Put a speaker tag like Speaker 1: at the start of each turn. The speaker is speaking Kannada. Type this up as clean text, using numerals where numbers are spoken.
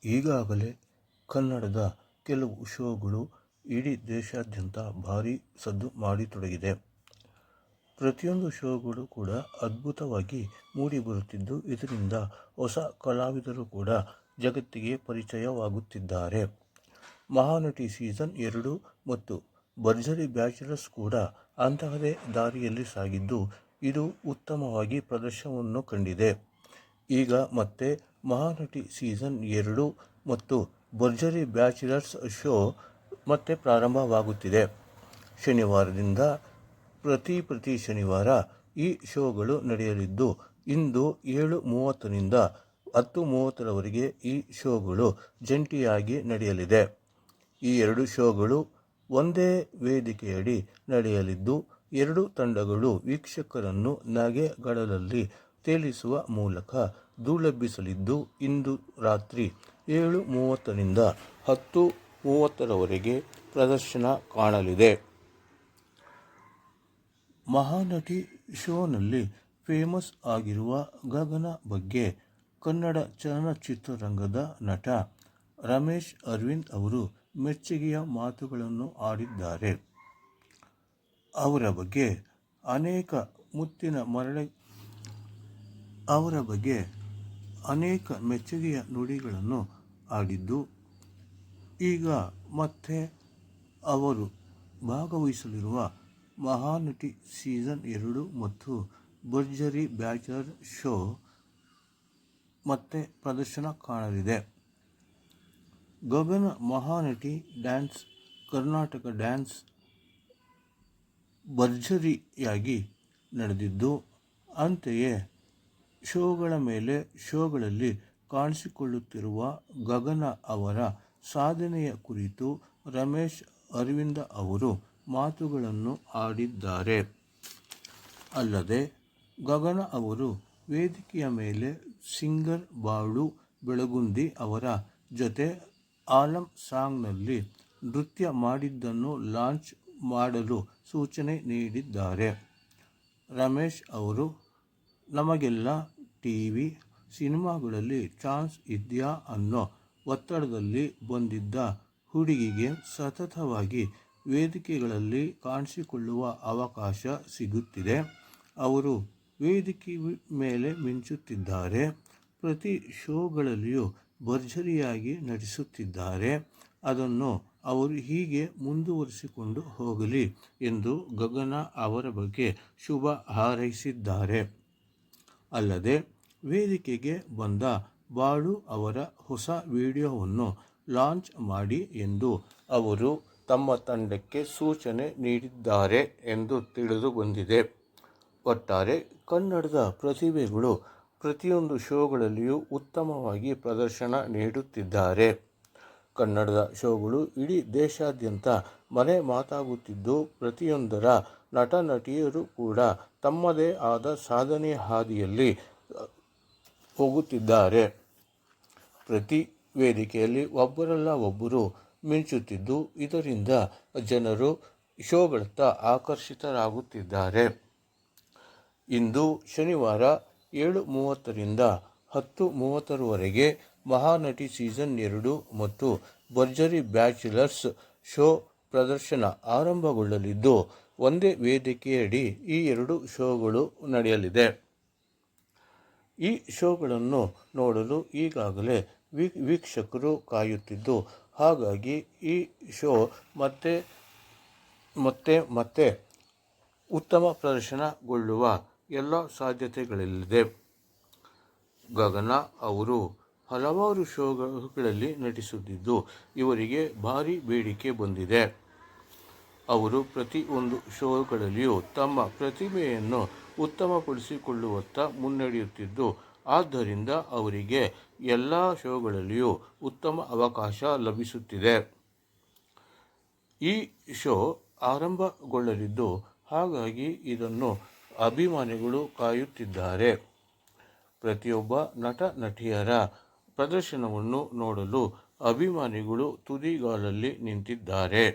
Speaker 1: ಈಗಾಗಲೇ ಕನ್ನಡದ ಕೆಲವು ಶೋಗಳು ಇಡೀ ದೇಶಾದ್ಯಂತ ಭಾರೀ ಸದ್ದು ಮಾಡತೊಡಗಿದೆ. ಪ್ರತಿಯೊಂದು ಶೋಗಳು ಕೂಡ ಅದ್ಭುತವಾಗಿ ಮೂಡಿಬರುತ್ತಿದ್ದು, ಇದರಿಂದ ಹೊಸ ಕಲಾವಿದರು ಕೂಡ ಜಗತ್ತಿಗೆ ಪರಿಚಯವಾಗುತ್ತಿದ್ದಾರೆ. ಮಹಾನಟಿ ಸೀಸನ್ 2 ಮತ್ತು ಭರ್ಜರಿ ಬ್ಯಾಚುಲರ್ಸ್ ಕೂಡ ಅಂತಹದೇ ದಾರಿಯಲ್ಲಿ ಸಾಗಿದ್ದು, ಇದು ಉತ್ತಮವಾಗಿ ಪ್ರದರ್ಶನವನ್ನು ಕಂಡಿದೆ. ಈಗ ಮತ್ತೆ ಮಹಾನಟಿ ಸೀಸನ್ 2 ಮತ್ತು ಭರ್ಜರಿ ಬ್ಯಾಚುಲರ್ಸ್ ಶೋ ಮತ್ತೆ ಪ್ರಾರಂಭವಾಗುತ್ತಿದೆ. ಶನಿವಾರದಿಂದ ಪ್ರತಿ ಶನಿವಾರ ಈ ಶೋಗಳು ನಡೆಯಲಿದ್ದು, ಇಂದು 7:30ರಿಂದ 10:30ರವರೆಗೆ ಈ ಶೋಗಳು ಜಂಟಿಯಾಗಿ ನಡೆಯಲಿದೆ. ಈ ಎರಡು ಶೋಗಳು ಒಂದೇ ವೇದಿಕೆಯಡಿ ನಡೆಯಲಿದ್ದು, ಎರಡು ತಂಡಗಳು ವೀಕ್ಷಕರನ್ನು ನಗೆಗಡಲಲ್ಲಿ ತೇಲಿಸುವ ಮೂಲಕ ಧೂಳೆಬ್ಬಿಸಲಿದ್ದು, ಇಂದು ರಾತ್ರಿ 7:30ರಿಂದ 10:30ರವರೆಗೆ ಪ್ರದರ್ಶನ ಕಾಣಲಿದೆ. ಮಹಾನಟಿ ಶೋನಲ್ಲಿ ಫೇಮಸ್ ಆಗಿರುವ ಗಗನ ಬಗ್ಗೆ ಕನ್ನಡ ಚಲನಚಿತ್ರರಂಗದ ನಟ ರಮೇಶ್ ಅರವಿಂದ್ ಅವರು ಮೆಚ್ಚುಗೆಯ ಮಾತುಗಳನ್ನು ಆಡಿದ್ದಾರೆ. ಅವರ ಬಗ್ಗೆ ಅನೇಕ ಮೆಚ್ಚುಗೆಯ ನುಡಿಗಳನ್ನು ಆಡಿದ್ದು, ಈಗ ಮತ್ತೆ ಅವರು ಭಾಗವಹಿಸಲಿರುವ ಮಹಾನಟಿ ಸೀಸನ್ 2 ಮತ್ತು ಭರ್ಜರಿ ಬ್ಯಾಚುಲರ್ ಶೋ ಮತ್ತೆ ಪ್ರದರ್ಶನ ಕಾಣಲಿದೆ. ಗಗನ ಮಹಾನಟಿ ಡ್ಯಾನ್ಸ್ ಕರ್ನಾಟಕ ಡ್ಯಾನ್ಸ್ ಭರ್ಜರಿಯಾಗಿ ನಡೆದಿದ್ದು, ಅಂತೆಯೇ ಶೋಗಳ ಮೇಲೆ ಶೋಗಳಲ್ಲಿ ಕಾಣಿಸಿಕೊಳ್ಳುತ್ತಿರುವ ಗಗನ ಅವರ ಸಾಧನೆಯ ಕುರಿತು ರಮೇಶ್ ಅರವಿಂದ್ ಅವರು ಮಾತುಗಳನ್ನು ಆಡಿದ್ದಾರೆ. ಅಲ್ಲದೆ ಗಗನ ಅವರು ವೇದಿಕೆಯ ಮೇಲೆ ಸಿಂಗರ್ ಬಾಳು ಬೆಳಗುಂದಿ ಅವರ ಜೊತೆ ಆಲಂ ಸಾಂಗ್ನಲ್ಲಿ ನೃತ್ಯ ಮಾಡಿದ್ದನ್ನು ಲಾಂಚ್ ಮಾಡಲು ಸೂಚನೆ ನೀಡಿದ್ದಾರೆ. ರಮೇಶ್ ಅವರು, ನಮಗೆಲ್ಲ ಟಿವಿ, ಸಿನಿಮಾಗಳಲ್ಲಿ ಚಾನ್ಸ್ ಇದೆಯಾ ಅನ್ನೋ ಒತ್ತಡದಲ್ಲಿ ಬಂದಿದ್ದ ಹುಡುಗಿಗೆ ಸತತವಾಗಿ ವೇದಿಕೆಗಳಲ್ಲಿ ಕಾಣಿಸಿಕೊಳ್ಳುವ ಅವಕಾಶ ಸಿಗುತ್ತಿದೆ. ಅವರು ವೇದಿಕೆ ಮೇಲೆ ಮಿಂಚುತ್ತಿದ್ದಾರೆ. ಪ್ರತಿ ಶೋಗಳಲ್ಲಿಯೂ ಭರ್ಜರಿಯಾಗಿ ನಟಿಸುತ್ತಿದ್ದಾರೆ. ಅದನ್ನು ಅವರು ಹೀಗೆ ಮುಂದುವರಿಸಿಕೊಂಡು ಹೋಗಲಿ ಎಂದು ಗಗನ ಅವರ ಬಗ್ಗೆ ಶುಭ ಹಾರೈಸಿದ್ದಾರೆ. ಅಲ್ಲದೆ ವೇದಿಕೆಗೆ ಬಂದ ಬಾಳು ಅವರ ಹೊಸ ವಿಡಿಯೋವನ್ನು ಲಾಂಚ್ ಮಾಡಿ ಎಂದು ಅವರು ತಮ್ಮ ತಂಡಕ್ಕೆ ಸೂಚನೆ ನೀಡಿದ್ದಾರೆ ಎಂದು ತಿಳಿದು ಬಂದಿದೆ. ಒಟ್ಟಾರೆ ಕನ್ನಡದ ಪ್ರತಿಭೆಗಳು ಪ್ರತಿಯೊಂದು ಶೋಗಳಲ್ಲಿಯೂ ಉತ್ತಮವಾಗಿ ಪ್ರದರ್ಶನ ನೀಡುತ್ತಿದ್ದಾರೆ. ಕನ್ನಡದ ಶೋಗಳು ಇಡೀ ದೇಶಾದ್ಯಂತ ಮನೆ ಮಾತಾಗುತ್ತಿದ್ದು, ಪ್ರತಿಯೊಂದರ ನಟ ನಟಿಯರು ಕೂಡ ತಮ್ಮದೇ ಆದ ಸಾಧನೆಯ ಹಾದಿಯಲ್ಲಿ ಹೋಗುತ್ತಿದ್ದಾರೆ. ಪ್ರತಿ ವೇದಿಕೆಯಲ್ಲಿ ಒಬ್ಬರಲ್ಲ ಒಬ್ಬರು ಮಿಂಚುತ್ತಿದ್ದು, ಇದರಿಂದ ಜನರು ಶೋಗಳತ್ತ ಆಕರ್ಷಿತರಾಗುತ್ತಿದ್ದಾರೆ. ಇಂದು ಶನಿವಾರ 7:30ರಿಂದ 10:30ರವರೆಗೆ ಮಹಾನಟಿ ಸೀಸನ್ 2 ಮತ್ತು ಭರ್ಜರಿ ಬ್ಯಾಚುಲರ್ಸ್ ಶೋ ಪ್ರದರ್ಶನ ಆರಂಭಗೊಳ್ಳಲಿದ್ದು, ಒಂದೇ ವೇದಿಕೆಯಡಿ ಈ ಎರಡು ಶೋಗಳು ನಡೆಯಲಿದೆ. ಈ ಶೋಗಳನ್ನು ನೋಡಲು ಈಗಾಗಲೇ ವೀಕ್ಷಕರು ಕಾಯುತ್ತಿದ್ದು, ಹಾಗಾಗಿ ಈ ಶೋ ಮತ್ತೆ ಉತ್ತಮ ಪ್ರದರ್ಶನಗೊಳ್ಳುವ ಎಲ್ಲ ಸಾಧ್ಯತೆಗಳಿದೆ. ಗಗನ ಅವರು ಹಲವಾರು ಶೋಗಳಲ್ಲಿ ನಟಿಸುತ್ತಿದ್ದು, ಇವರಿಗೆ ಭಾರೀ ಬೇಡಿಕೆ ಬಂದಿದೆ. ಅವರು ಪ್ರತಿಯೊಂದು ಶೋಗಳಲ್ಲಿಯೂ ತಮ್ಮ ಪ್ರತಿಭೆಯನ್ನು ಉತ್ತಮಪಡಿಸಿಕೊಳ್ಳುವತ್ತ ಮುನ್ನಡೆಯುತ್ತಿದ್ದು, ಆದ್ದರಿಂದ ಅವರಿಗೆ ಎಲ್ಲ ಶೋಗಳಲ್ಲಿಯೂ ಉತ್ತಮ ಅವಕಾಶ ಲಭಿಸುತ್ತಿದೆ. ಈ ಶೋ ಆರಂಭಗೊಳ್ಳಲಿದ್ದು, ಹಾಗಾಗಿ ಇದನ್ನು ಅಭಿಮಾನಿಗಳು ಕಾಯುತ್ತಿದ್ದಾರೆ. ಪ್ರತಿಯೊಬ್ಬ ನಟ ನಟಿಯರ ಪ್ರದರ್ಶನವನ್ನು ನೋಡಲು ಅಭಿಮಾನಿಗಳು ತುದಿಗಾಲಲ್ಲಿ ನಿಂತಿದ್ದಾರೆ.